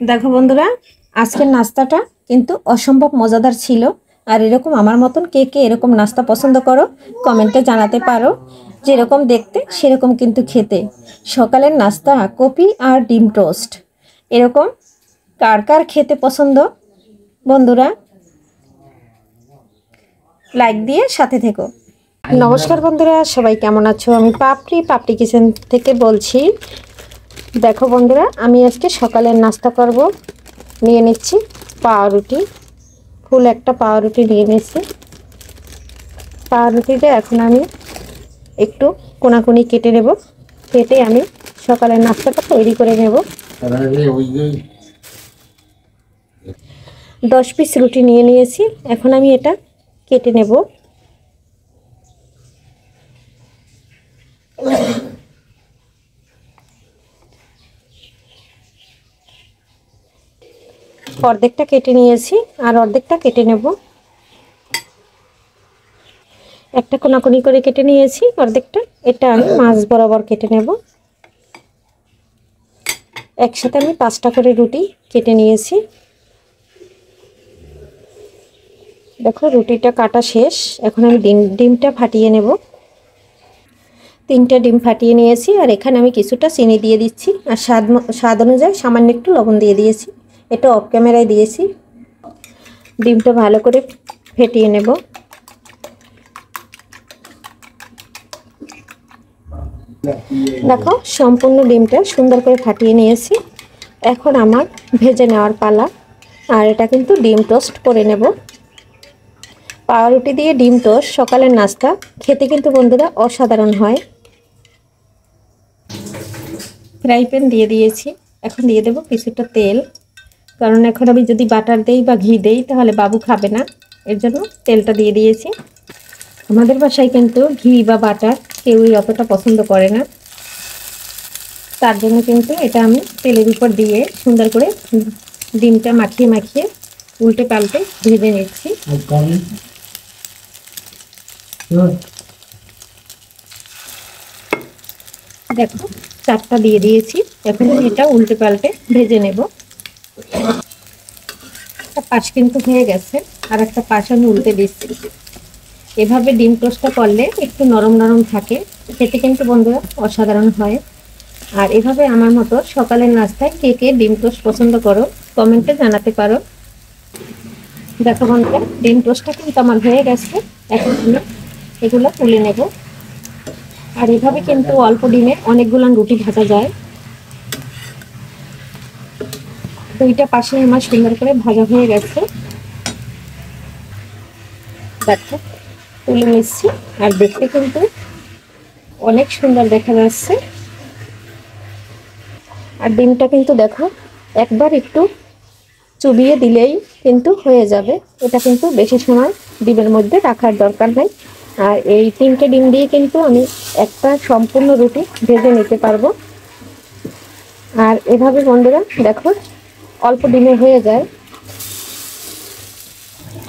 দেখো বন্ধুরা, আজকের নাস্তাটা কিন্তু অসম্ভব মজাদার ছিল। আর এরকম আমার মতন কে কে এরকম নাস্তা পছন্দ করো কমেন্টে জানাতে পারো। যেরকম দেখতে সেরকম কিন্তু খেতে। সকালের নাস্তা কপি আর ডিম টোস্ট, এরকম কার কার খেতে পছন্দ বন্ধুরা লাইক দিয়ে সাথে থেকো। নমস্কার বন্ধুরা, সবাই কেমন আছো? আমি পাপড়ি কিচেন থেকে বলছি। দেখো বন্ধুরা, আমি আজকে সকালের নাস্তা করব। নিয়ে নিচ্ছি পাউরুটি, ফুল একটা পাউরুটি নিয়ে নিচ্ছি। পাউরুটিটা এখন আমি একটু কোনাকুনি কেটে নেব। কেটে আমি সকালের নাস্তাটা তৈরি করে নেব। 10 পিস রুটি নিয়ে নিয়েছি, এখন আমি এটা কেটে নেব। অর্ধেকটা কেটে নিয়েছি আর অর্ধেকটা কেটে নেব। একটা কোনাকুনি করে কেটে নিয়েছি অর্ধেকটা, এটা আমি মাছ বরাবর কেটে নেব। একসাথে আমি 5টা করে রুটি কেটে নিয়েছি। দেখো রুটিটা কাটা শেষ, এখন আমি ডিমটা ফাটিয়ে নেব। 3টে ডিম ফাটিয়ে নিয়েছি আর এখানে আমি কিছুটা চিনি দিয়ে দিচ্ছি আর স্বাদ অনুযায়ী সামান্য একটু লবণ দিয়ে দিয়েছি। এটা অফ ক্যামেরায় দিয়েছি। ডিমটা ভালো করে ফেটিয়ে নেব। দেখো সম্পূর্ণ ডিমটা সুন্দর করে ফাটিয়ে নিয়েছি। এখন আমার ভেজে নেওয়ার পালা। আর এটা কিন্তু ডিম টোস্ট করে নেব। পাউরুটি দিয়ে ডিম টোস্ট সকালের নাস্তা খেতে কিন্তু বন্ধুরা অসাধারণ হয়। ফ্রাই প্যান দিয়ে দিয়েছি, এখন দিয়ে দেব কিছুটা তেল। কারণ এখন আমি যদি বাটার দেই বা ঘি দেই তাহলে বাবু খাবে না, এর জন্য তেলটা দিয়ে দিয়েছি। আমাদের বাসায় কিন্তু ঘি বা বাটার কেউই অতটা পছন্দ করে না, তার জন্য কিন্তু এটা আমি তেলের উপর দিয়ে সুন্দর করে ডিমটা মাখিয়ে মাখিয়ে উল্টে পাল্টে ভেজে নিচ্ছি। দেখো 4টা দিয়ে দিয়েছি, এখন এটা উল্টে পাল্টে ভেজে নেব। একটা পাশ কিন্তু হয়ে গেছে, আর একটা পাশ আমি উল্টে দিচ্ছি। এভাবে ডিম টোস্টটা করলে একটু নরম নরম থাকে, খেতে কিন্তু বন্ধুরা অসাধারণ হয়। আর এভাবে আমার মতো সকালের নাস্তায় কে কে ডিম টোস্ট পছন্দ করো কমেন্টে জানাতে পারো। দেখো বন্ধুরা, ডিম টোস্টটা কিন্তু আমার হয়ে গেছে। এখন আমি এগুলো তুলে নেব। আর এভাবে কিন্তু অল্প ডিমে অনেকগুলো রুটি ভাজা যায়। 2টা পাশে আমার সুন্দর করে ভাজা হয়ে গেছে। দেখো তুলে নিচ্ছি, আর দেখতে কিন্তু অনেক সুন্দর দেখা যাচ্ছে। আর ডিমটা কিন্তু দেখো একবার একটু চুবিয়ে দিলেই কিন্তু হয়ে যাবে। এটা কিন্তু বেশি সময় ডিমের মধ্যে রাখার দরকার নেই। আর এই 3টে ডিম দিয়ে কিন্তু আমি একটা সম্পূর্ণ রুটি ভেজে নিতে পারবো। আর এভাবে বন্ধুরা দেখো অল্প ডিমে হয়ে যায়।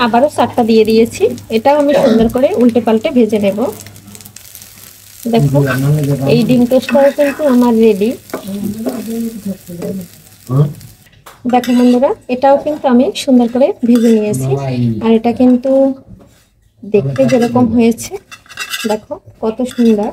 আবারও 4টা দিয়ে দিয়েছি, এটাও আমি সুন্দর করে উল্টে পাল্টে ভেজে নেব। দেখো এই ডিম টোস্টটাও কিন্তু আমার রেডি। দেখো বন্ধুরা, এটাও কিন্তু আমি সুন্দর করে ভেজে নিয়েছি। আর এটা কিন্তু দেখতে যেরকম হয়েছে দেখো কত সুন্দর।